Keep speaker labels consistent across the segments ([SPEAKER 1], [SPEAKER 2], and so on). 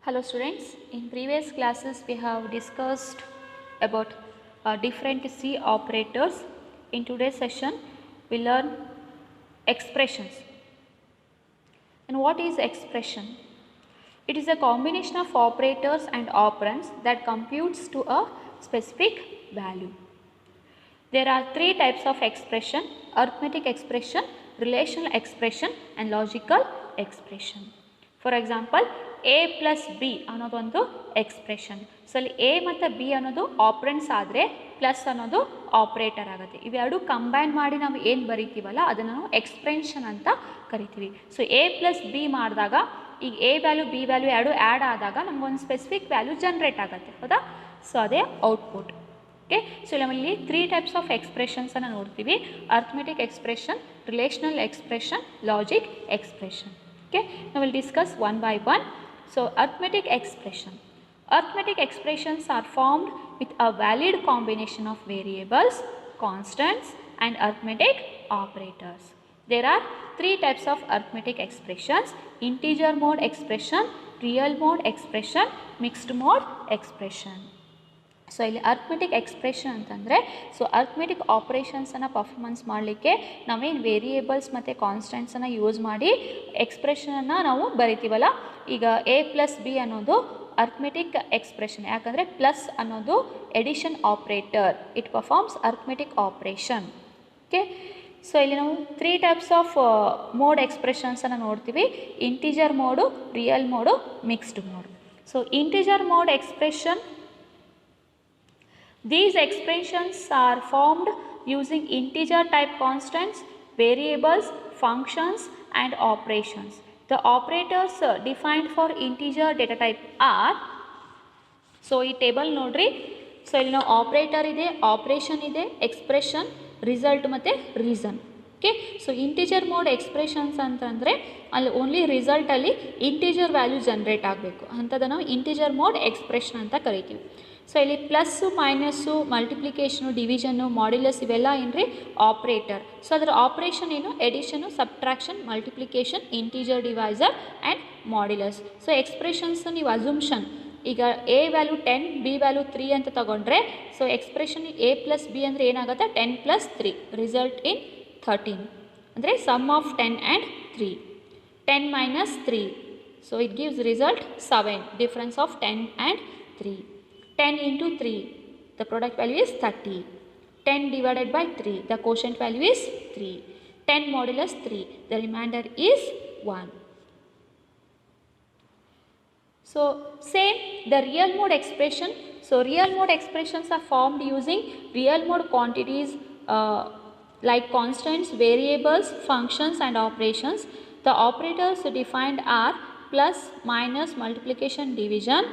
[SPEAKER 1] Hello students, in previous classes we have discussed about different C operators. In today's session we learn expressions. And what is expression? It is a combination of operators and operands that computes to a specific value. There are three types of expression: arithmetic expression, relational expression and logical expression. For example, a plus b ಅನ್ನೋದೊಂದು expression. So ಅಲ್ಲಿ A ಮತ್ತು B ಅನ್ನೋದು ಆಪ್ರೆಂಟ್ಸ್ ಆದರೆ plus ಅನ್ನೋದು operator ಆಗುತ್ತೆ. ಇವೆರಡು combine ಮಾಡಿ ನಾವು ಏನು ಬರಿತೀವಲ್ಲ ಅದನ್ನು ನಾವು ಎಕ್ಸ್ಪ್ರೆಷನ್ ಅಂತ ಕರಿತೀವಿ. ಸೊ ಎ ಪ್ಲಸ್ ಬಿ ಮಾಡಿದಾಗ ಈಗ ಎ ವ್ಯಾಲ್ಯೂ ಬಿ ವ್ಯಾಲ್ಯೂ ಎರಡು ಆ್ಯಡ್ ಆದಾಗ ನಮಗೊಂದು ಸ್ಪೆಸಿಫಿಕ್ ವ್ಯಾಲ್ಯೂ ಜನ್ರೇಟ್ ಆಗುತ್ತೆ, ಹೌದಾ? ಸೊ ಅದೇ ಔಟ್ಪುಟ್. ಓಕೆ, ಸೊ ನಮ್ಮಲ್ಲಿ ತ್ರೀ ಟೈಪ್ಸ್ ಆಫ್ ಎಕ್ಸ್ಪ್ರೆಷನ್ಸನ್ನು ನೋಡ್ತೀವಿ: arithmetic expression, relational expression, logic expression. Okay, now we'll discuss one by one. So arithmetic expression. Arithmetic expressions are formed with a valid combination of variables, constants and arithmetic operators. There are three types of arithmetic expressions: integer mode expression, real mode expression, mixed mode expression. So ಇಲ್ಲಿ arithmetic expression ಅಂತಂದರೆ arithmetic ಆಪ್ರೇಷನ್ಸನ್ನು performance ಮಾಡಲಿಕ್ಕೆ ನಾವೇನು variables ಮತ್ತು ಕಾನ್ಸ್ಟೆಂಟ್ಸನ್ನು use ಮಾಡಿ ಎಕ್ಸ್ಪ್ರೆಷನನ್ನು ನಾವು ಬರಿತೀವಲ್ಲ. ಈಗ A plus B ಅನ್ನೋದು ಅರ್ಥಮೆಟಿಕ್ ಎಕ್ಸ್ಪ್ರೆಷನ್, ಯಾಕಂದರೆ ಪ್ಲಸ್ ಅನ್ನೋದು addition operator, it performs arithmetic operation. Okay, so ಇಲ್ಲಿ ನಾವು ತ್ರೀ ಟೈಪ್ಸ್ ಆಫ್ ಮೋಡ್ ಎಕ್ಸ್ಪ್ರೆಷನ್ಸನ್ನು ನೋಡ್ತೀವಿ: integer mode, real mode, mixed mode. So integer mode expression, these expressions are formed using integer type constants, variables, functions and operations. The operators defined for integer data type are, so ಈ table ನೋಡ್ರಿ. So ಇಲ್ಲಿ ನಾವು operator ಇದೆ, operation ಇದೆ, expression, result ಮತ್ತು reason. Okay, so integer mode expressions ಅಂತಂದರೆ ಅಲ್ಲಿ only ರಿಸಲ್ಟಲ್ಲಿ integer value generate ಆಗಬೇಕು, ಅಂಥದ್ದನ್ನು ನಾವು ಇಂಟಿಜರ್ ಮೋಡ್ ಎಕ್ಸ್ಪ್ರೆಷನ್ ಅಂತ ಕರಿತೀವಿ. ಸೊ ಇಲ್ಲಿ plus, minus, multiplication, division, modulus ಇವೆಲ್ಲ ಏನ್ರಿ ಆಪ್ರೇಟರ್. ಸೊ ಅದರ ಆಪ್ರೇಷನ್ ಏನು? Addition, subtraction, multiplication, integer divisor and modulus. So expressions ನೀವು ಅಸಂಪ್ಷನ್, ಈಗ ಎ ವ್ಯಾಲ್ಯೂ 10, ಬಿ ವ್ಯಾಲ್ಯೂ 3 ಅಂತ ತಗೊಂಡ್ರೆ so expression A plus B ಅಂದರೆ ಏನಾಗುತ್ತೆ? 10 + 3 ರಿಸಲ್ಟ್ ಇನ್ 13, ಅಂದರೆ sum of 10 and 3. 10 - 3, so it gives result 7, difference of 10 and 3. 10 × 3, the product value is 30. 10 divided by 3, the quotient value is 3. 10 modulus 3, the remainder is 1. So same the real mode expression. So real mode expressions are formed using real mode quantities like constants, variables, functions and operations. The operators defined are plus, minus, multiplication, division.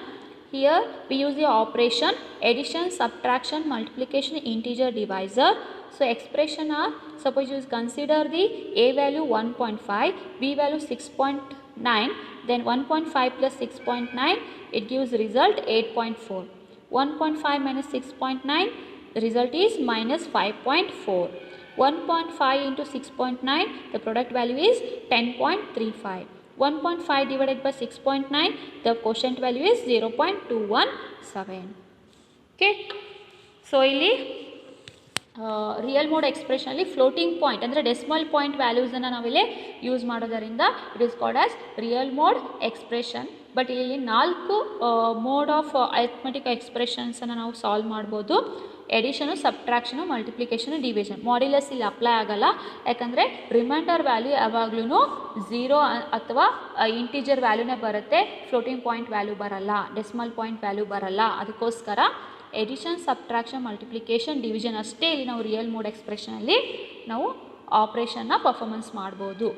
[SPEAKER 1] Here we use the operation addition, subtraction, multiplication, integer divisor. So expression are, suppose you consider the a value 1.5, b value 6.9, then 1.5 plus 6.9, it gives result 8.4. 1.5 minus 6.9, the result is minus 5.4. 1.5 into 6.9, the product value is 10.35. 1.5 divided by 6.9, the quotient value is 0.217. Okay, so ಇಲ್ಲಿ real mode ಎಕ್ಸ್ಪ್ರೆಷನಲ್ಲಿ floating point ಅಂದರೆ decimal point ವ್ಯಾಲ್ಯೂಸನ್ನು ನಾವಿಲ್ಲಿ use ಮಾಡೋದರಿಂದ it is called as real mode expression. But ಇಲ್ಲಿ 4 mode of arithmetic ಎಕ್ಸ್ಪ್ರೆಷನ್ಸನ್ನು ನಾವು solve ಮಾಡ್ಬೋದು: edition, ಸಬ್ಟ್ರಾಕ್ಷನು, ಮಲ್ಟಿಪ್ಲಿಕೇಷನು, division. Modulus ಇಲ್ಲಿ apply ಆಗಲ್ಲ, ಯಾಕಂದರೆ ರಿಮೈಂಡರ್ ವ್ಯಾಲ್ಯೂ ಯಾವಾಗ್ಲೂ 0 ಅಥವಾ ಇಂಟಿಜರ್ ವ್ಯಾಲ್ಯೂನೇ ಬರುತ್ತೆ, ಫ್ಲೋಟಿಂಗ್ ಪಾಯಿಂಟ್ ವ್ಯಾಲ್ಯೂ ಬರಲ್ಲ, ಡೆಸಿಮಲ್ ಪಾಯಿಂಟ್ ವ್ಯಾಲ್ಯೂ ಬರಲ್ಲ. ಅದಕ್ಕೋಸ್ಕರ ಎಡಿಷನ್, ಸಬ್ಟ್ರಾಕ್ಷನ್, ಮಲ್ಟಿಪ್ಲಿಕೇಷನ್, ಡಿವಿಷನ್ ಅಷ್ಟೇ ಇಲ್ಲಿ ನಾವು ರಿಯಲ್ ಮೋಡ್ ಎಕ್ಸ್ಪ್ರೆಷನಲ್ಲಿ ನಾವು ಆಪ್ರೇಷನ್ನ ಪರ್ಫಾರ್ಮೆನ್ಸ್ ಮಾಡ್ಬೋದು.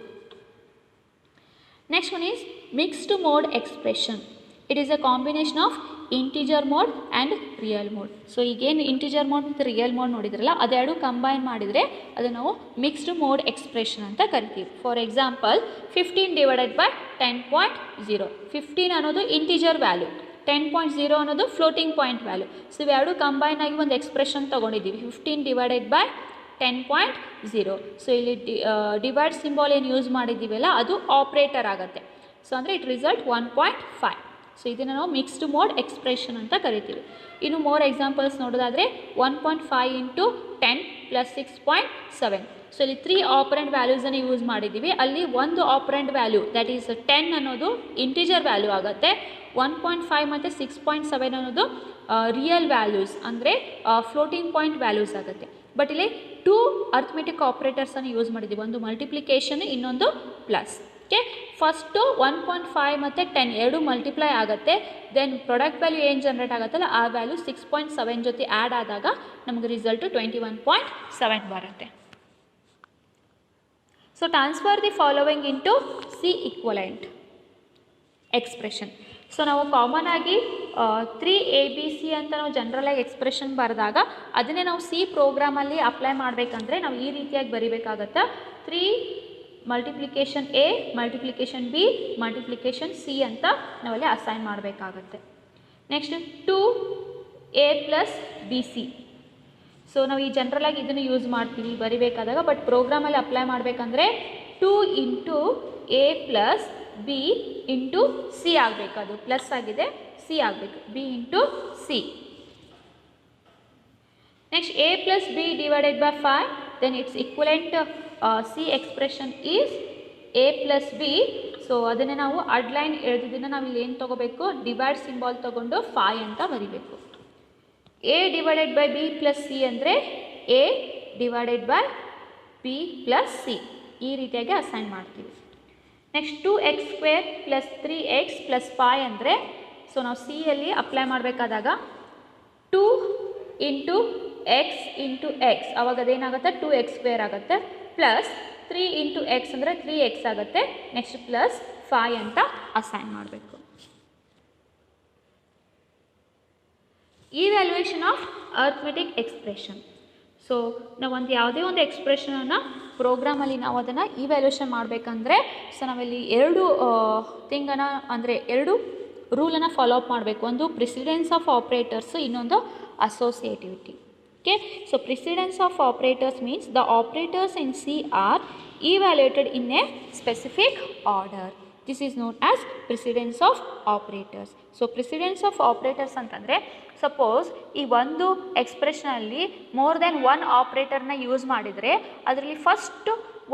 [SPEAKER 1] Next one is mixed mode expression. It is A combination of integer mode and real mode. So ಈಗೇನು ಇಂಟಿಜರ್ ಮೋಡ್ ಮತ್ತು ರಿಯಲ್ ಮೋಡ್ ನೋಡಿದ್ರಲ್ಲ, ಅದೆರಡು ಕಂಬೈನ್ ಮಾಡಿದರೆ ಅದನ್ನು ನಾವು ಮಿಕ್ಸ್ಡ್ ಮೋಡ್ ಎಕ್ಸ್ಪ್ರೆಷನ್ ಅಂತ ಕರಿತೀವಿ. For example 15 divided by 10.0. 15 ಅನ್ನೋದು ಇಂಟಿಜರ್ ವ್ಯಾಲ್ಯೂ, 10.0 ಅನ್ನೋದು ಫ್ಲೋಟಿಂಗ್ ಪಾಯಿಂಟ್ ವ್ಯಾಲ್ಯೂ. ಸೊ ಇವೆರಡು ಕಂಬೈನ್ ಆಗಿ ಒಂದು ಎಕ್ಸ್ಪ್ರೆಷನ್ ತೊಗೊಂಡಿದ್ದೀವಿ, 15 divided by 10.0. ಸೊ ಇಲ್ಲಿ ಡಿವೈಡ್ ಸಿಂಬಾಲ್ ಏನು ಯೂಸ್ ಮಾಡಿದ್ದೀವಲ್ಲ ಅದು ಆಪ್ರೇಟರ್ ಆಗುತ್ತೆ. ಸೊ ಅಂದರೆ ಇಟ್ ರಿಸಲ್ಟ್ 1.5. ಸೊ ಇದನ್ನು ನಾವು ಮಿಕ್ಸ್ಡ್ ಮೋಡ್ ಎಕ್ಸ್ಪ್ರೆಷನ್ ಅಂತ ಕರಿತೀವಿ. ಇನ್ನು ಮೋರ್ ಎಕ್ಸಾಂಪಲ್ಸ್ ನೋಡೋದಾದರೆ 1.5 ಇಂಟು 10 ಪ್ಲಸ್ 6.7. ಸೊ ಇಲ್ಲಿ 3 ಆಪರೆಂಟ್ ವ್ಯಾಲ್ಯೂಸನ್ನು ಯೂಸ್ ಮಾಡಿದ್ದೀವಿ. ಅಲ್ಲಿ ಒಂದು ಆಪರೆಂಟ್ ವ್ಯಾಲ್ಯೂ ದಟ್ ಈಸ್ 10 ಅನ್ನೋದು ಇಂಟಿಜರ್ ವ್ಯಾಲ್ಯೂ ಆಗುತ್ತೆ. 1.5 ಮತ್ತು 6.7 ಅನ್ನೋದು ರಿಯಲ್ ವ್ಯಾಲ್ಯೂಸ್ ಅಂದರೆ ಫ್ಲೋಟಿಂಗ್ ಪಾಯಿಂಟ್ ವ್ಯಾಲ್ಯೂಸ್ ಆಗುತ್ತೆ. ಬಟ್ ಇಲ್ಲಿ 2 ಅರ್ಥಮೆಟಿಕ್ ಆಪ್ರೇಟರ್ಸನ್ನು ಯೂಸ್ ಮಾಡಿದ್ದೀವಿ, ಒಂದು ಮಲ್ಟಿಪ್ಲಿಕೇಶನ್ ಇನ್ನೊಂದು ಪ್ಲಸ್. ಓಕೆ, ಫಸ್ಟು 1.5 ಮತ್ತು 10 ಎರಡು ಮಲ್ಟಿಪ್ಲೈ ಆಗುತ್ತೆ. ದೆನ್ ಪ್ರಾಡಕ್ಟ್ ವ್ಯಾಲ್ಯೂ ಏನು ಜನ್ರೇಟ್ ಆಗುತ್ತಲ್ಲ ಆ ವ್ಯಾಲ್ಯೂ 6.7 ಜೊತೆ ಆ್ಯಡ್ ಆದಾಗ ನಮಗೆ ರಿಸಲ್ಟು 21.7 ಬರುತ್ತೆ. So transfer the following into C equivalent expression. So ನಾವು ಕಾಮನ್ ಆಗಿ 3ABC ಅಂತ ನಾವು ಜನರಲಾಗಿ ಎಕ್ಸ್ಪ್ರೆಷನ್ ಬರೆದಾಗ ಅದನ್ನೇ ನಾವು ಸಿ ಪ್ರೋಗ್ರಾಮಲ್ಲಿ ಅಪ್ಲೈ ಮಾಡಬೇಕಂದ್ರೆ ನಾವು ಈ ರೀತಿಯಾಗಿ ಬರಿಬೇಕಾಗತ್ತೆ. 3 multiplication A multiplication B multiplication C ಅಂತ ನಾವಲ್ಲಿ ಅಸೈನ್ ಮಾಡಬೇಕಾಗತ್ತೆ. Next 2A plus BC. So ನಾವು ಈ ಜನರಲಾಗಿ ಇದನ್ನು ಯೂಸ್ ಮಾಡ್ತೀವಿ ಬರಿಬೇಕಾದಾಗ. ಬಟ್ ಪ್ರೋಗ್ರಾಮಲ್ಲಿ ಅಪ್ಲೈ ಮಾಡಬೇಕಂದ್ರೆ 2 into A plus B into C ಆಗಬೇಕು. ಅದು ಪ್ಲಸ್ ಆಗಿದೆ, ಸಿ ಆಗಬೇಕು, B into C. Next A plus B divided by 5, then it's equivalent C expression is A plus B. So ಅದನ್ನೇ ನಾವು ಅಡ್ಲೈನ್ ಎಳೆದಿದ್ದನ್ನು ನಾವು ಇಲ್ಲಿ ಏನು ತೊಗೋಬೇಕು, ಡಿವೈಡ್ ಸಿಂಬಾಲ್ ತೊಗೊಂಡು 5 ಅಂತ ಬರಿಬೇಕು. A divided by B plus C ಅಂದರೆ A divided by B plus C, ಈ ರೀತಿಯಾಗಿ ಅಸೈನ್ ಮಾಡ್ತೀವಿ. Next 2x square plus 3x plus 5 ಅಂದರೆ ಸೊ ನಾವು ಸಿಯಲ್ಲಿ ಅಪ್ಲೈ ಮಾಡಬೇಕಾದಾಗ 2 ಇಂಟು ಎಕ್ಸ್ ಇಂಟು ಎಕ್ಸ್, ಅವಾಗ ಅದೇನಾಗುತ್ತೆ 2x ಸ್ಕ್ವೇರ್ ಆಗುತ್ತೆ, ಪ್ಲಸ್ 3 ಇಂಟು ಎಕ್ಸ್ ಅಂದರೆ 3x ಆಗುತ್ತೆ. ನೆಕ್ಸ್ಟ್ ಪ್ಲಸ್ 5 ಅಂತ ಅಸೈನ್ ಮಾಡಬೇಕು. ಈವ್ಯಾಲ್ಯೂಯೇಷನ್ ಆಫ್ ಅರ್ಥಮೆಟಿಕ್ ಎಕ್ಸ್ಪ್ರೆಷನ್. ಸೊ ನಾವು ಯಾವುದೇ ಒಂದು ಎಕ್ಸ್ಪ್ರೆಷನನ್ನು ಪ್ರೋಗ್ರಾಮಲ್ಲಿ ನಾವು ಅದನ್ನು ಈವ್ಯಾಲ್ಯೂಯೇಷನ್ ಮಾಡಬೇಕಂದ್ರೆ ಸೊ ನಾವಿಲ್ಲಿ 2 ಥಿಂಗನ್ನು ಅಂದರೆ 2 ರೂಲನ್ನು ಫಾಲೋ ಅಪ್ ಮಾಡಬೇಕು. ಒಂದು ಪ್ರಿಸಿಡೆನ್ಸ್ ಆಫ್ ಆಪ್ರೇಟರ್ಸು, ಇನ್ನೊಂದು associativity. Okay, so precedence of operators means the operators in C are evaluated in a specific order. This is known as precedence of operators. So precedence of operators ಅಂತಂದರೆ suppose ಈ ಒಂದು ಎಕ್ಸ್ಪ್ರೆಷನಲ್ಲಿ more than 1 ಆಪ್ರೇಟರ್ನ use ಮಾಡಿದರೆ ಅದರಲ್ಲಿ first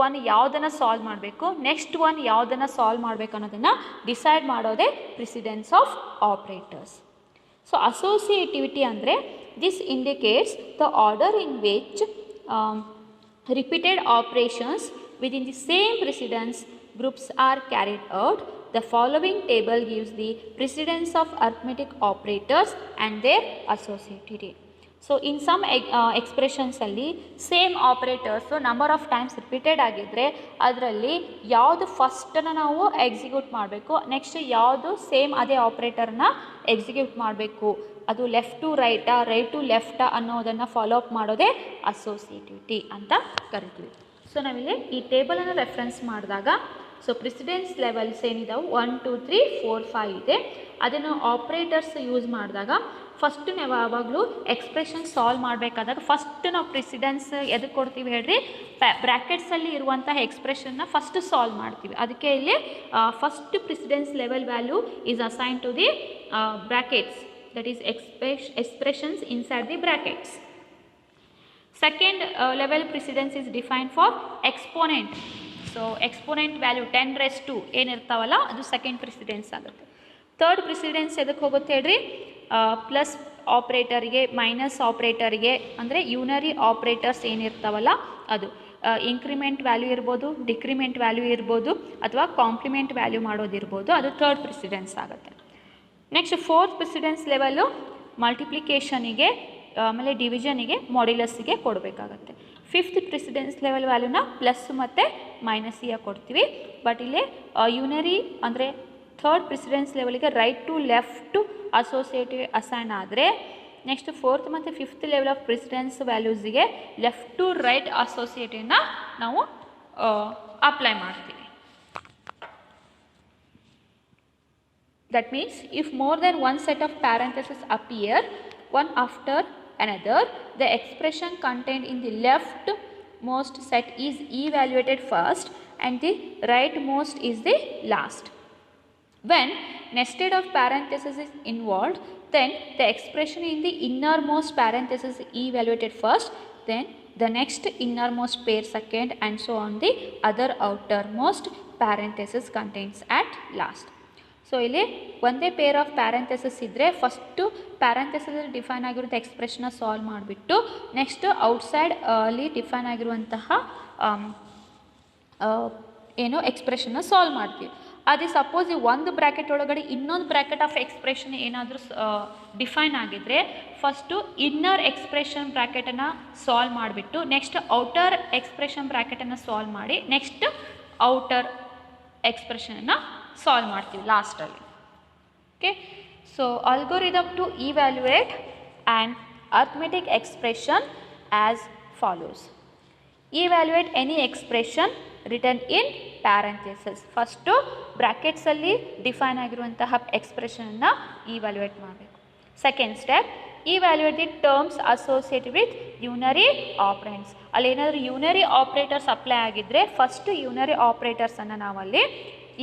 [SPEAKER 1] one ಯಾವುದನ್ನು solve ಮಾಡಬೇಕು, next one ಯಾವುದನ್ನು solve ಮಾಡಬೇಕು ಅನ್ನೋದನ್ನು ಡಿಸೈಡ್ ಮಾಡೋದೇ ಪ್ರಿಸಿಡೆನ್ಸ್ ಆಫ್ ಆಪ್ರೇಟರ್ಸ್. ಸೊ ಅಸೋಸಿಯೇಟಿವಿಟಿ ಅಂದರೆ this indicates the order in which repeated operations within the same precedence groups are carried out. The following table gives the precedence of arithmetic operators and their associativity. So in some expressions alli same operators number of times repeated ಆಗಿದ್ರೆ ಅದರಲ್ಲಿ ಯಾವುದು ಫಸ್ಟನ್ನು ನಾವು execute ಮಾಡಬೇಕು, next ಯಾವುದು same ಅದೇ ಆಪ್ರೇಟರ್ನ execute ಮಾಡಬೇಕು, ಅದು left to ರೈಟಾ ರೈಟ್ ಟು ಲೆಫ್ಟಾ ಅನ್ನೋದನ್ನು ಫಾಲೋ ಅಪ್ ಮಾಡೋದೇ ಅಸೋಸಿಯೇಟಿವಿಟಿ ಅಂತ ಕರಿತೀವಿ. ಸೊ ನಾವಿಲ್ಲಿ ಈ ಟೇಬಲನ್ನು ರೆಫರೆನ್ಸ್ ಮಾಡಿದಾಗ ಸೊ ಪ್ರಿಸಿಡೆನ್ಸ್ ಲೆವೆಲ್ಸ್ ಏನಿದಾವೆ 1 2 3 4 5 ಇದೆ. ಅದನ್ನು ಆಪ್ರೇಟರ್ಸ್ ಯೂಸ್ ಮಾಡಿದಾಗ ಫಸ್ಟ್ ನಾವು ಯಾವಾಗಲೂ ಎಕ್ಸ್ಪ್ರೆಷನ್ ಸಾಲ್ವ್ ಮಾಡಬೇಕಾದಾಗ ಫಸ್ಟ್ ನಾವು ಪ್ರಿಸಿಡೆನ್ಸ್ ಎದಕ್ಕೆ ಕೊಡ್ತೀವಿ ಹೇಳ್ರಿ, ಬ್ರ್ಯಾಕೆಟ್ಸಲ್ಲಿ ಇರುವಂತಹ ಎಕ್ಸ್ಪ್ರೆಷನ್ನ ಫಸ್ಟ್ ಸಾಲ್ವ್ ಮಾಡ್ತೀವಿ. ಅದಕ್ಕೆ ಇಲ್ಲಿ first precedence level value is assign to the brackets, that is expressions inside the brackets. Second level precedence is defined for exponent. So exponent value 10 raised to ಏನಿರ್ತಾವಲ್ಲ ಅದು second precedence ಆಗುತ್ತೆ. Third precedence ಎದಕ್ಕೆ ಹೋಗುತ್ತೆ ಹೇಳ್ರಿ, plus ಆಪ್ರೇಟರಿಗೆ minus ಆಪ್ರೇಟರಿಗೆ ಅಂದರೆ ಯೂನರಿ operators ಏನಿರ್ತಾವಲ್ಲ ಅದು increment value ಇರ್ಬೋದು, decrement value ಇರ್ಬೋದು, ಅಥವಾ ಕಾಂಪ್ಲಿಮೆಂಟ್ ವ್ಯಾಲ್ಯೂ ಮಾಡೋದಿರ್ಬೋದು, ಅದು ಥರ್ಡ್ ಪ್ರಿಸಿಡೆನ್ಸ್ ಆಗುತ್ತೆ. ನೆಕ್ಸ್ಟ್ ಫೋರ್ತ್ ಪ್ರಿಸಿಡೆನ್ಸ್ ಲೆವೆಲ್ಲು ಮಲ್ಟಿಪ್ಲಿಕೇಷನಿಗೆ ಆಮೇಲೆ ಡಿವಿಷನಿಗೆ ಮಾಡ್ಯುಲಸ್ಸಿಗೆ ಕೊಡಬೇಕಾಗತ್ತೆ. ಫಿಫ್ತ್ ಪ್ರಿಸಿಡೆನ್ಸ್ ಲೆವೆಲ್ ವ್ಯಾಲ್ಯೂನ ಪ್ಲಸ್ ಮತ್ತು ಮೈನಸ್ಸಿಗೆ ಕೊಡ್ತೀವಿ. ಬಟ್ ಇಲ್ಲಿ ಯೂನರಿ ಅಂದರೆ ಥರ್ಡ್ ಪ್ರಿಸಿಡೆನ್ಸ್ ಲೆವೆಲಿಗೆ right to left associative assign ಆದರೆ ನೆಕ್ಸ್ಟ್ ಫೋರ್ತ್ ಮತ್ತು ಫಿಫ್ತ್ ಲೆವೆಲ್ ಆಫ್ ಪ್ರಿಸಿಡೆನ್ಸ್ ವ್ಯಾಲ್ಯೂಸಿಗೆ ಲೆಫ್ಟ್ ಟು ರೈಟ್ ಅಸೋಸಿಯೇಟಿವ್ನ ನಾವು ಅಪ್ಲೈ ಮಾಡ್ತೀವಿ. That means if more than one set of parentheses appear one after another, the expression contained in the leftmost set is evaluated first and the rightmost is the last. When nested of parenthesis is involved, then the expression in the innermost parenthesis is evaluated first, then the next innermost pair second, and so on the other outermost parenthesis contains at last. So ಇಲ್ಲಿ ಒಂದೇ pair of parenthesis ಇದ್ದರೆ first ಪ್ಯಾರಂಥೆಸಿಸಲ್ಲಿ define ಆಗಿರುವಂಥ ಎಕ್ಸ್ಪ್ರೆಷನ್ನ solve ಮಾಡಿಬಿಟ್ಟು next outside ಅಲ್ಲಿ define ಆಗಿರುವಂತಹ ಏನು ಎಕ್ಸ್ಪ್ರೆಷನ್ನ solve ಮಾಡ್ತೀವಿ. ಅದೇ ಸಪೋಸ್ ಈ ಒಂದು ಬ್ರ್ಯಾಕೆಟ್ ಒಳಗಡೆ ಇನ್ನೊಂದು ಬ್ರ್ಯಾಕೆಟ್ ಆಫ್ ಎಕ್ಸ್ಪ್ರೆಷನ್ ಏನಾದರೂ ಡಿಫೈನ್ ಆಗಿದ್ದರೆ ಫಸ್ಟು ಇನ್ನರ್ ಎಕ್ಸ್ಪ್ರೆಷನ್ ಬ್ರ್ಯಾಕೆಟನ್ನು ಸಾಲ್ವ್ ಮಾಡಿಬಿಟ್ಟು ನೆಕ್ಸ್ಟ್ ಔಟರ್ ಎಕ್ಸ್ಪ್ರೆಷನ್ ಬ್ರ್ಯಾಕೆಟನ್ನು ಸಾಲ್ವ್ ಮಾಡಿ ನೆಕ್ಸ್ಟ್ ಔಟರ್ ಎಕ್ಸ್ಪ್ರೆಷನನ್ನು ಸಾಲ್ವ್ ಮಾಡ್ತೀವಿ ಲಾಸ್ಟಲ್ಲಿ. Okay, so algorithm to evaluate and arithmetic expression as follows. Evaluate any expression return in parenthesis. First ಬ್ರ್ಯಾಕೆಟ್ಸಲ್ಲಿ ಡಿಫೈನ್ ಆಗಿರುವಂತಹ ಎಕ್ಸ್ಪ್ರೆಷನನ್ನು ಇವ್ಯಾಲ್ಯುಯೇಟ್ ಮಾಡಬೇಕು. Second step, evaluate the terms associated with unary operands. ಅಲ್ಲಿ ಏನಾದರೂ unary operators apply ಆಗಿದ್ದರೆ first unary ಆಪ್ರೇಟರ್ಸನ್ನು ನಾವಲ್ಲಿ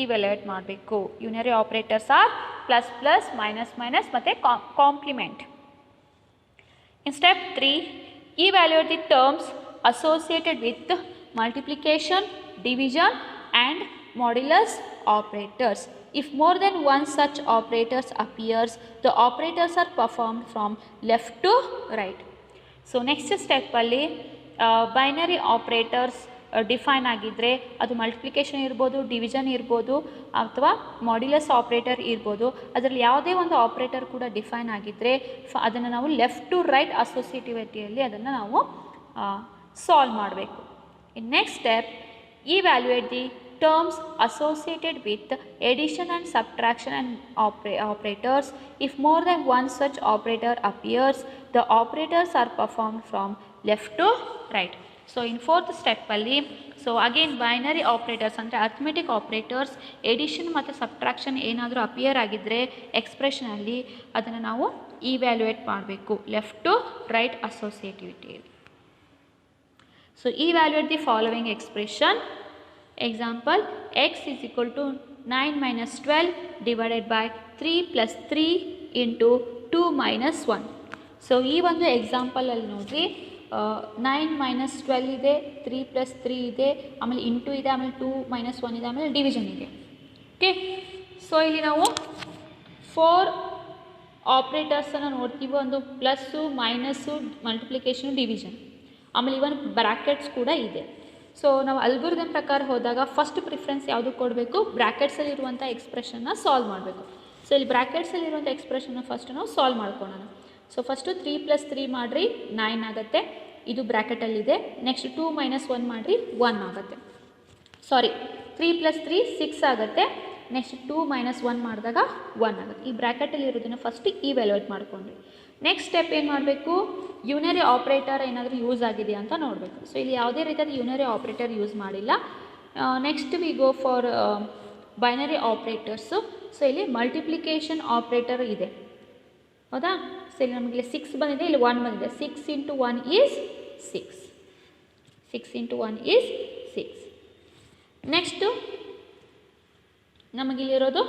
[SPEAKER 1] evaluate ಮಾಡಬೇಕು. Unary operators or plus plus, minus minus ಮತ್ತು complement. In step 3, evaluate the terms associated with multiplication, division and modulus operators. If more than one such operators appears, the operators are performed from left to right. So next step alli binary operators define ಆಗಿದ್ದರೆ ಅದು multiplication ಇರ್ಬೋದು, division ಇರ್ಬೋದು ಅಥವಾ modulus operator ಇರ್ಬೋದು. ಅದರಲ್ಲಿ ಯಾವುದೇ ಒಂದು operator ಕೂಡ ಡಿಫೈನ್ ಆಗಿದ್ದರೆ ಅದನ್ನು ನಾವು ಲೆಫ್ಟ್ ಟು ರೈಟ್ ಅಸೋಸಿಯೇಟಿವಿಟಿಯಲ್ಲಿ ಅದನ್ನು ನಾವು ಸಾಲ್ವ್ ಮಾಡಬೇಕು. ಇನ್ next step, evaluate the terms associated with addition and subtraction and operators. If more than one such operator appears, the operators are performed from left to right. So in fourth step alli, so again binary operators andre arithmetic operators addition ಮತ್ತು subtraction ಏನಾದರೂ appear ಆಗಿದ್ದರೆ expression ಅಲ್ಲಿ ಅದನ್ನು ನಾವು evaluate ಮಾಡಬೇಕು left to right associativity. So evaluate the following expression. Example, x is equal to 9 minus 12 divided by 3 plus 3 into 2 minus 1. So ಈ ಒಂದು example ಅಲ್ಲಿ ನೋಡ್ರಿ 9 minus 12 ಇದೆ, 3 plus 3 ಇದೆ, ಆಮೇಲೆ ಇಂಟು ಇದೆ, ಆಮೇಲೆ 2 minus 1 ಇದೆ, ಆಮೇಲೆ ಡಿವಿಷನ್ ಇದೆ. ಓಕೆ, ಸೊ ಇಲ್ಲಿ ನಾವು 4 ಆಪ್ರೇಟರ್ಸನ್ನು ನೋಡ್ತೀವಿ. ಒಂದು ಪ್ಲಸ್ಸು, ಮೈನಸ್ಸು, ಮಲ್ಟಿಪ್ಲಿಕೇಶನು, ಡಿವಿಷನ್, ಆಮೇಲೆ ಇವನ್ ಬ್ರ್ಯಾಕೆಟ್ಸ್ ಕೂಡ ಇದೆ. ಸೊ ನಾವು ಅಲ್ಗೋರಿದಮ್ ಪ್ರಕಾರ ಹೋದಾಗ ಫಸ್ಟ್ ಪ್ರಿಫರೆನ್ಸ್ ಯಾವುದು ಕೊಡಬೇಕು, ಬ್ರ್ಯಾಕೆಟ್ಸಲ್ಲಿರುವಂಥ ಎಕ್ಸ್ಪ್ರೆಷನ್ನ ಸಾಲ್ವ್ ಮಾಡಬೇಕು. ಸೊ ಇಲ್ಲಿ ಬ್ರ್ಯಾಕೆಟ್ಸಲ್ಲಿರುವಂಥ ಎಕ್ಸ್ಪ್ರೆಷನ್ನ ಫಸ್ಟ್ ನಾವು ಸಾಲ್ವ್ ಮಾಡ್ಕೊಳ್ಳೋಣ. ಸೊ ಫಸ್ಟು 3 + 3 ಮಾಡಿರಿ 9 ಆಗುತ್ತೆ, ಇದು ಬ್ರ್ಯಾಕೆಟಲ್ಲಿದೆ. ನೆಕ್ಸ್ಟ್ 2 - 1 ಮಾಡಿರಿ 1 ಆಗುತ್ತೆ. ಸಾರಿ, 3 + 3 6 ಆಗುತ್ತೆ. ನೆಕ್ಸ್ಟ್ 2 - 1 ಮಾಡಿದಾಗ 1 ಆಗುತ್ತೆ. ಈ ಬ್ರ್ಯಾಕೆಟಲ್ಲಿ ಇರೋದನ್ನು ಫಸ್ಟ್ ಇವ್ಯಾಲ್ಯುಯೇಟ್ ಮಾಡ್ಕೊಂಡ್ರಿ. ನೆಕ್ಸ್ಟ್ ಸ್ಟೆಪ್ ಏನು ಮಾಡಬೇಕು, ಯೂನರಿ ಆಪ್ರೇಟರ್ ಏನಾದರೂ ಯೂಸ್ ಆಗಿದೆಯಾ ಅಂತ ನೋಡಬೇಕು. ಸೊ ಇಲ್ಲಿ ಯಾವುದೇ ರೀತಿಯಾದ ಯೂನರಿ ಆಪ್ರೇಟರ್ ಯೂಸ್ ಮಾಡಿಲ್ಲ. Next we go for binary operators. So ಇಲ್ಲಿ ಮಲ್ಟಿಪ್ಲಿಕೇಶನ್ ಆಪ್ರೇಟರ್ ಇದೆ, ಹೌದಾ? ಸೊ ಇಲ್ಲಿ ನಮಗೆ 6 ಬಂದಿದೆ, ಇಲ್ಲಿ 1 ಬಂದಿದೆ. 6 × 1 ಈಸ್ 6. 6 × 1 ಈಸ್ 6. ನೆಕ್ಸ್ಟು ನಮಗಿಲ್ಲಿರೋದು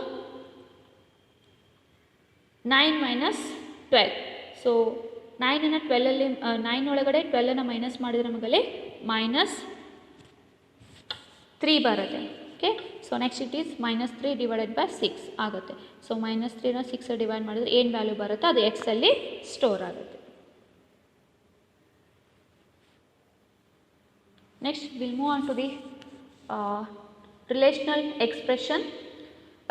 [SPEAKER 1] 9 - 12. ಸೊ 9 12ಅಲ್ಲಿ 9 ಒಳಗಡೆ 12 ಮೈನಸ್ ಮಾಡಿದರೆ ನಮಗಲ್ಲಿ -3 ಬರುತ್ತೆ. Okay, so next it is -3 divided by 6 ಆಗುತ್ತೆ. ಸೊ -3ನ 6 ಡಿವೈಡ್ ಮಾಡಿದರೆ ಏನು ವ್ಯಾಲ್ಯೂ ಬರುತ್ತೆ ಅದು ಎಕ್ಸಲ್ಲಿ ಸ್ಟೋರ್ ಆಗುತ್ತೆ. Next will move on to the relational expression.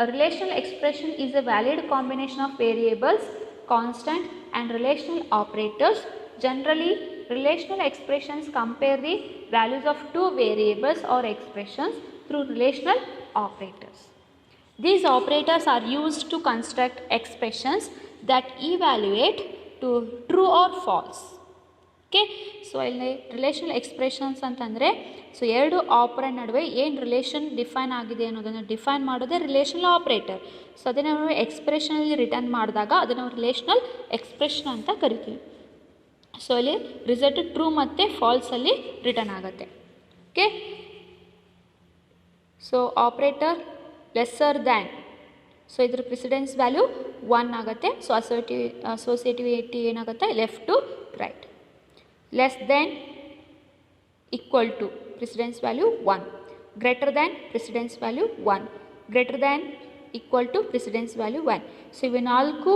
[SPEAKER 1] A relational expression is a valid combination of variables, constant and relational operators. Generally, relational expressions compare the values of two variables or expressions through relational operators. These operators are used to construct expressions that evaluate to true or false. Okay, so ಇಲ್ಲಿ relational expressions ಅಂತಂದರೆ so ಎರಡು operant ನಡುವೆ ಏನು relation define ಆಗಿದೆ ಅನ್ನೋದನ್ನು define ಮಾಡೋದೇ relational operator. So ಅದನ್ನು ನಾವು ಎಕ್ಸ್ಪ್ರೆಷನಲ್ಲಿ ರಿಟರ್ನ್ ಮಾಡಿದಾಗ ಅದನ್ನು ನಾವು ರಿಲೇಷನಲ್ ಎಕ್ಸ್ಪ್ರೆಷನ್ ಅಂತ ಕರಿತೀವಿ. ಸೊ ಇಲ್ಲಿ ರಿಸಲ್ಟ್ ಟ್ರೂ ಮತ್ತು ಫಾಲ್ಸಲ್ಲಿ ರಿಟರ್ನ್ ಆಗುತ್ತೆ. Okay, so operator lesser than so ಇದ್ರ ಪ್ರಿಸಿಡೆನ್ಸ್ ವ್ಯಾಲ್ಯೂ 1 ಆಗುತ್ತೆ. ಸೊ ಅಸೋಸಿಯೇಟಿವಿಟಿ ಏನಾಗುತ್ತೆ, left to right. Less than, equal to, precedence value 1. Greater than, precedence value 1. Greater than, equal to, precedence value 1. So ಇವು 4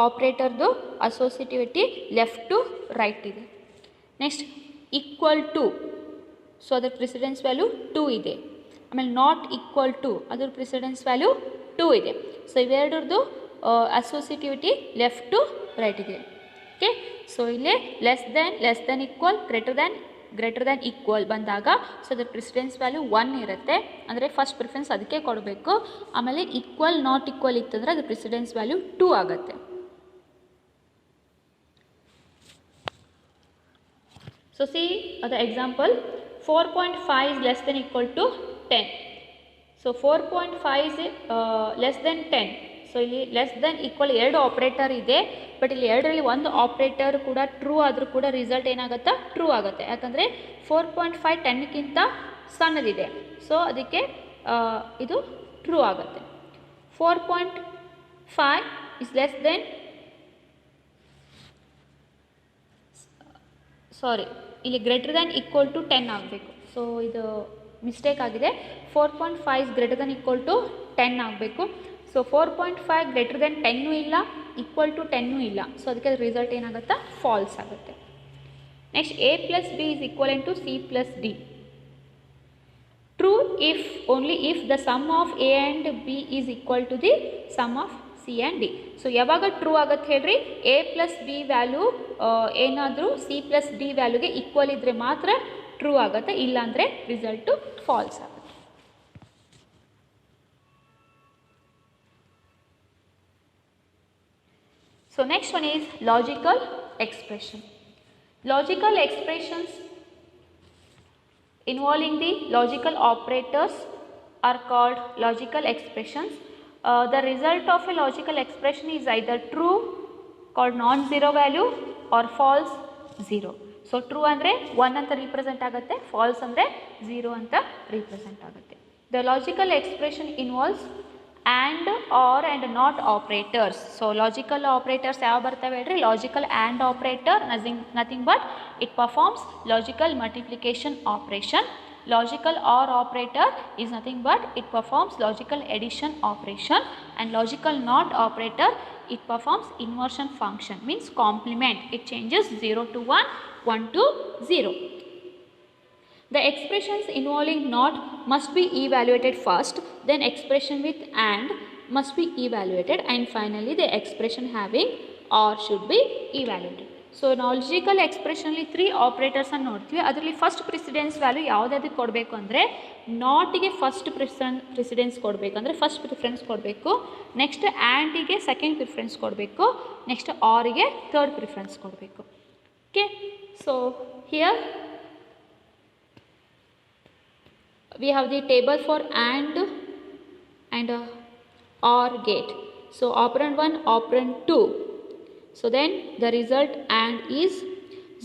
[SPEAKER 1] ಆಪ್ರೇಟರ್ದು associativity left to right ಇದೆ. Next equal to, so ಅದರ precedence value 2 ಇದೆ. ಆಮೇಲೆ not equal to, ಅದ್ರ precedence value 2 ಇದೆ. So ಇವೆರಡರದ್ದು ಅಸೋಸಿಯೇಟಿವಿಟಿ left to right ಇದೆ. Okay, so ಇಲ್ಲಿ less than equal, greater than equal ಬಂದಾಗ ಸೊ ಅದರ ಪ್ರಿಸಿಡೆನ್ಸ್ ವ್ಯಾಲ್ಯೂ 1 ಇರುತ್ತೆ. ಅಂದರೆ ಫಸ್ಟ್ ಪ್ರಿಫರೆನ್ಸ್ ಅದಕ್ಕೆ ಕೊಡಬೇಕು. ಆಮೇಲೆ ಈಕ್ವಲ್ ನಾಟ್ ಈಕ್ವಲ್ ಇತ್ತಂದರೆ ಅದ್ರ ಪ್ರಿಸಿಡೆನ್ಸ್ ವ್ಯಾಲ್ಯೂ 2 ಆಗುತ್ತೆ. So C the example, 4.5 is less than equal to 10. So 4.5 is less than 10. So ಇಲ್ಲಿ ಲೆಸ್ ದೆನ್ ಈಕ್ವಲ್ 2 ಆಪ್ರೇಟರ್ ಇದೆ. ಬಟ್ ಇಲ್ಲಿ 2ರಲ್ಲಿ ಒಂದು ಆಪ್ರೇಟರ್ ಕೂಡ ಟ್ರೂ ಆದರೂ ಕೂಡ ರಿಸಲ್ಟ್ ಏನಾಗುತ್ತಾ, ಟ್ರೂ ಆಗುತ್ತೆ. ಯಾಕಂದರೆ 4.5 10ಕ್ಕಿಂತ ಸಣ್ಣದಿದೆ. ಸೊ ಅದಕ್ಕೆ ಇದು ಟ್ರೂ ಆಗುತ್ತೆ. 4.5 is less than, ಸಾರಿ ಇಲ್ಲಿ ಗ್ರೇಟರ್ ದ್ಯಾನ್ ಈಕ್ವಲ್ ಟು 10 ಆಗಬೇಕು. ಸೊ ಇದು ಮಿಸ್ಟೇಕ್ ಆಗಿದೆ. 4.5 is greater than equal to 10 ಆಗಬೇಕು. ಸೊ 4.5 ಗ್ರೇಟರ್ ದ್ಯಾನ್ 10 ಇಲ್ಲ, ಈಕ್ವಲ್ ಟು 10 ಇಲ್ಲ. ಸೊ ಅದಕ್ಕೆ ರಿಸಲ್ಟ್ ಏನಾಗುತ್ತಾ, ಫಾಲ್ಸ್ ಆಗುತ್ತೆ. Next a plus b is equivalent to c plus d. True if, only if the sum of a and b is equal to the sum of c and d. So ಯಾವಾಗ true ಆಗುತ್ತೆ ಹೇಳ್ರಿ, a plus b value ಏನಾದರೂ c plus d ವ್ಯಾಲ್ಯೂಗೆ equal ಇದ್ದರೆ ಮಾತ್ರ true ಆಗುತ್ತೆ, ಇಲ್ಲಾಂದರೆ result false ಆಗುತ್ತೆ. So next one is logical expression. Logical expressions involving the logical operators are called logical expressions. The result of a logical expression is either true, called non-zero value, or false, 0. So true ಅಂದರೆ 1 ಅಂತ represent ಆಗುತ್ತೆ, false ಅಂದರೆ 0 ಅಂತ represent ಆಗುತ್ತೆ. The logical expression involves and, or and not operators. So logical operators ಯಾವ ಬರ್ತವೆ ಹೇಳ್ರಿ, logical and operator, nothing but it performs logical multiplication operation. Logical or operator is nothing but it performs logical addition operation. And logical not operator, it performs inversion function, means complement. It changes 0 to 1, 1 to 0. The expressions involving not must be evaluated first, then expression with and must be evaluated, and finally the expression having or should be evaluated. So logical expression ಅಲ್ಲಿ 3 operators ಅನ್ನು ನೋಡ್ತೀವಿ. ಅದರಲ್ಲಿ first precedence value ಯಾವುದಾದಕ್ಕೆ ಕೊಡಬೇಕು ಅಂದರೆ, ನಾಟಿಗೆ first precedence ಕೊಡಬೇಕು, ಅಂದರೆ first preference ಕೊಡಬೇಕು. Next ಆ್ಯಂಡಿಗೆ second preference ಕೊಡಬೇಕು. ನೆಕ್ಸ್ಟ್ ಆರಿಗೆ ಥರ್ಡ್ ಪ್ರಿಫರೆನ್ಸ್ ಕೊಡಬೇಕು. Okay, so here we have the table for and or gate. So operand 1, operand 2. So then the result and is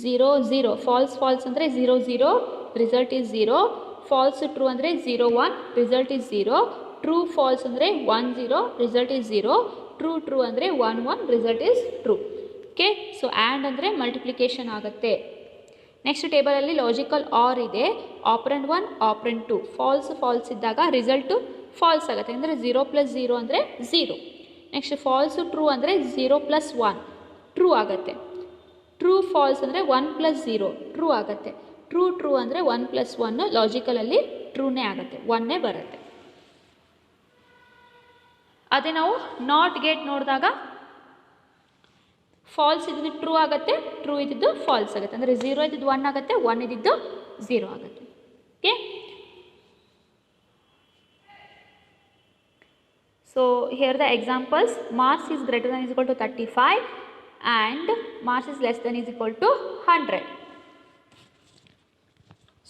[SPEAKER 1] 0 0. False andre 0 0, result is 0. False true andre 0 1, result is 0. True false andre 1 0, result is 0. True true andre 1 1, result is true. Okay, so and andre multiplication ಆಗುತ್ತೆ. Next ಟೇಬಲಲ್ಲಿ logical R ಇದೆ. ಆಪರೆಂಡ್ 1, ಆಪರೆಂಡ್ 2. Falls ಇದ್ದಾಗ result false ಆಗುತ್ತೆ, ಅಂದರೆ 0 + 0 ಅಂದರೆ 0. Next falls true ಅಂದರೆ 0 + 1 true ಆಗುತ್ತೆ. True falls ಅಂದರೆ 1 + 0 true ಆಗುತ್ತೆ. ಟ್ರೂ ಅಂದರೆ 1 + 1 ಲಾಜಿಕಲಲ್ಲಿ ಟ್ರೂನೇ ಆಗುತ್ತೆ, 1 ಬರುತ್ತೆ. ಅದೇ ನಾವು ನಾಟ್ ಗೇಟ್ ನೋಡಿದಾಗ ಫಾಲ್ಸ್ ಇದ್ದಿದ್ದು ಟ್ರೂ ಆಗುತ್ತೆ, ಟ್ರೂ ಇದ್ದಿದ್ದು ಫಾಲ್ಸ್ ಆಗುತ್ತೆ. ಅಂದರೆ 0 ಇದ್ದಿದ್ದು 1 ಆಗುತ್ತೆ, 1 ಇದ್ದಿದ್ದು 0 ಆಗುತ್ತೆ. Okay, so here the examples. Marks is greater than is equal to 35 and marks is less than is equal to 100.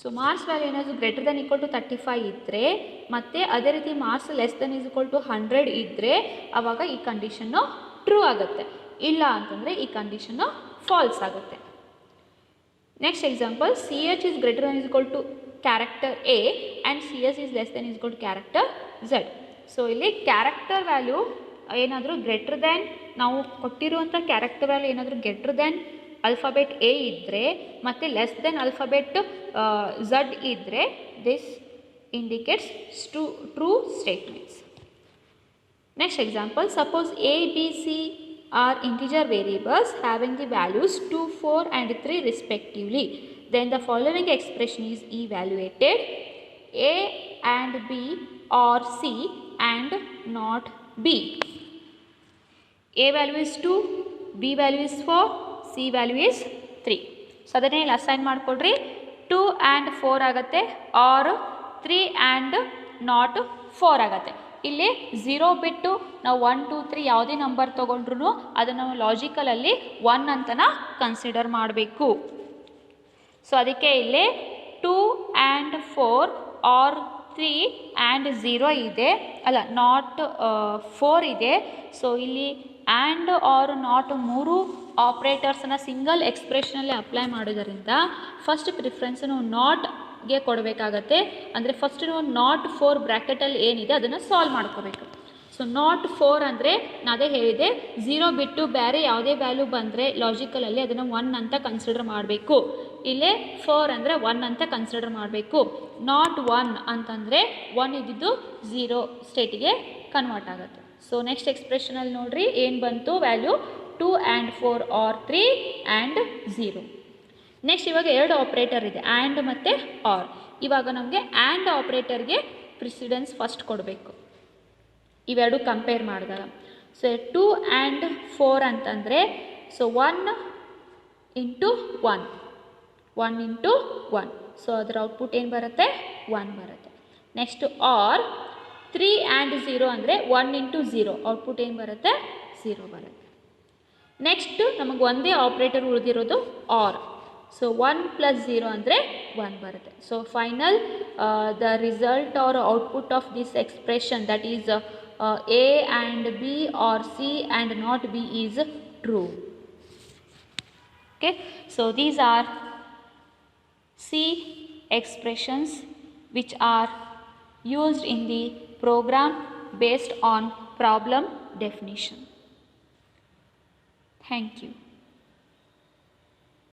[SPEAKER 1] So marks value ಏನಾದರೂ ಗ್ರೇಟರ್ ದನ್ ಈಕ್ವಲ್ ಟು 35 ಇದ್ದರೆ, ಮತ್ತು ಅದೇ ರೀತಿ marks less than is equal to 100 ಇದ್ದರೆ ಆವಾಗ ಈ condition true ಆಗುತ್ತೆ. ಇಲ್ಲ ಅಂತಂದರೆ ಈ ಕಂಡೀಷನ್ನು ಫಾಲ್ಸ್ ಆಗುತ್ತೆ. Next example, CH is greater than is equal to character A and CS is less than is equal to character Z. So ಇಲ್ಲಿ character value ಏನಾದರೂ ಗ್ರೇಟರ್ ದ್ಯಾನ್, ನಾವು ಕೊಟ್ಟಿರುವಂಥ ಕ್ಯಾರೆಕ್ಟರ್ ವ್ಯಾಲ್ಯೂ ಏನಾದರೂ ಗ್ರೇಟರ್ ದ್ಯಾನ್ ಅಲ್ಫಾಬೆಟ್ ಎ ಇದ್ದರೆ ಮತ್ತು less than alphabet Z ಇದ್ದರೆ this indicates true statements. Next example, suppose a, b, c are integer variables having the values 2, 4 and 3 respectively. Then the following expression is evaluated. A and b are c and not b. A value is 2, b value is 4, c value is 3. So ಅದನ್ನೇ ಇಲ್ಲಿ assign ಮಾಡಿಕೊಡ್ರಿ. 2 and 4 ಆಗುತ್ತೆ, or 3 and not 4 ಆಗುತ್ತೆ. ಇಲ್ಲಿ 0 ಬಿಟ್ಟು ನಾವು 1, 2, 3 ಯಾವುದೇ number ತೊಗೊಂಡ್ರು ಅದನ್ನು ನಾವು ಲಾಜಿಕಲಲ್ಲಿ 1 ಅಂತನ ಕನ್ಸಿಡರ್ ಮಾಡಬೇಕು. ಸೊ ಅದಕ್ಕೆ ಇಲ್ಲಿ 2 and 4 ಆರ್ 3 and 0 ಇದೆ, ಅಲ್ಲ ನಾಟ್ 4 ಇದೆ. ಸೊ ಇಲ್ಲಿ ಆ್ಯಂಡ್ ಆರ್ ನಾಟ್ 3 ಆಪ್ರೇಟರ್ಸನ್ನು ಸಿಂಗಲ್ ಎಕ್ಸ್ಪ್ರೆಷನಲ್ಲಿ ಅಪ್ಲೈ ಮಾಡೋದರಿಂದ ಫಸ್ಟ್ ಪ್ರಿಫರೆನ್ಸನ್ನು ನಾಟ್ಗೆ ಕೊಡಬೇಕಾಗತ್ತೆ. ಅಂದರೆ ಫಸ್ಟ್ ನಾವು ನಾಟ್ 4 ಬ್ರ್ಯಾಕೆಟಲ್ಲಿ ಏನಿದೆ ಅದನ್ನು ಸಾಲ್ವ್ ಮಾಡ್ಕೋಬೇಕು. ಸೊ ನಾಟ್ 4 ಅಂದರೆ ನಾನು ಅದೇ ಹೇಳಿದೆ, 0 ಬಿಟ್ಟು ಬೇರೆ ಯಾವುದೇ ವ್ಯಾಲ್ಯೂ ಬಂದರೆ ಲಾಜಿಕಲಲ್ಲಿ ಅದನ್ನು 1 ಅಂತ ಕನ್ಸಿಡರ್ ಮಾಡಬೇಕು. ಇಲ್ಲೇ 4 ಅಂದರೆ 1 ಅಂತ ಕನ್ಸಿಡರ್ ಮಾಡಬೇಕು. ನಾಟ್ 1 ಅಂತಂದರೆ 1 ಇದ್ದಿದ್ದು 0 ಸ್ಟೇಟಿಗೆ ಕನ್ವರ್ಟ್ ಆಗುತ್ತೆ. ಸೊ ನೆಕ್ಸ್ಟ್ ಎಕ್ಸ್ಪ್ರೆಷನಲ್ಲಿ ನೋಡಿರಿ ಏನು ಬಂತು value 2 and 4 or 3 and 0. Next ಇವಾಗ ಎರಡು ಆಪ್ರೇಟರ್ ಇದೆ, ಆ್ಯಂಡ್ ಮತ್ತು ಆರ್. ಇವಾಗ ನಮಗೆ ಆ್ಯಂಡ್ ಆಪ್ರೇಟರ್ಗೆ ಪ್ರಿಸಿಡೆನ್ಸ್ ಫಸ್ಟ್ ಕೊಡಬೇಕು ಇವೆರಡು ಕಂಪೇರ್ ಮಾಡಿದಾಗ. ಸೊ 2 and 4 ಅಂತಂದರೆ ಸೊ 1 into 1, 1 into 1. ಸೊ ಅದರ ಔಟ್ಪುಟ್ ಏನು ಬರುತ್ತೆ, 1 ಬರುತ್ತೆ. ನೆಕ್ಸ್ಟು ಆರ್ 3 and 0 ಅಂದರೆ 1 into 0, ಔಟ್ಪುಟ್ ಏನು ಬರುತ್ತೆ, 0 ಬರುತ್ತೆ. ನೆಕ್ಸ್ಟು ನಮಗೆ ಒಂದೇ ಆಪ್ರೇಟರ್ ಉಳಿದಿರೋದು ಆರ್. ಸೊ 1 plus 0 ಅಂದರೆ 1 ಬರುತ್ತೆ. So final the result or output of this expression that is A and B or C and not B is true. Okay, so these are C expressions which are used in the program based on problem definition. Thank you.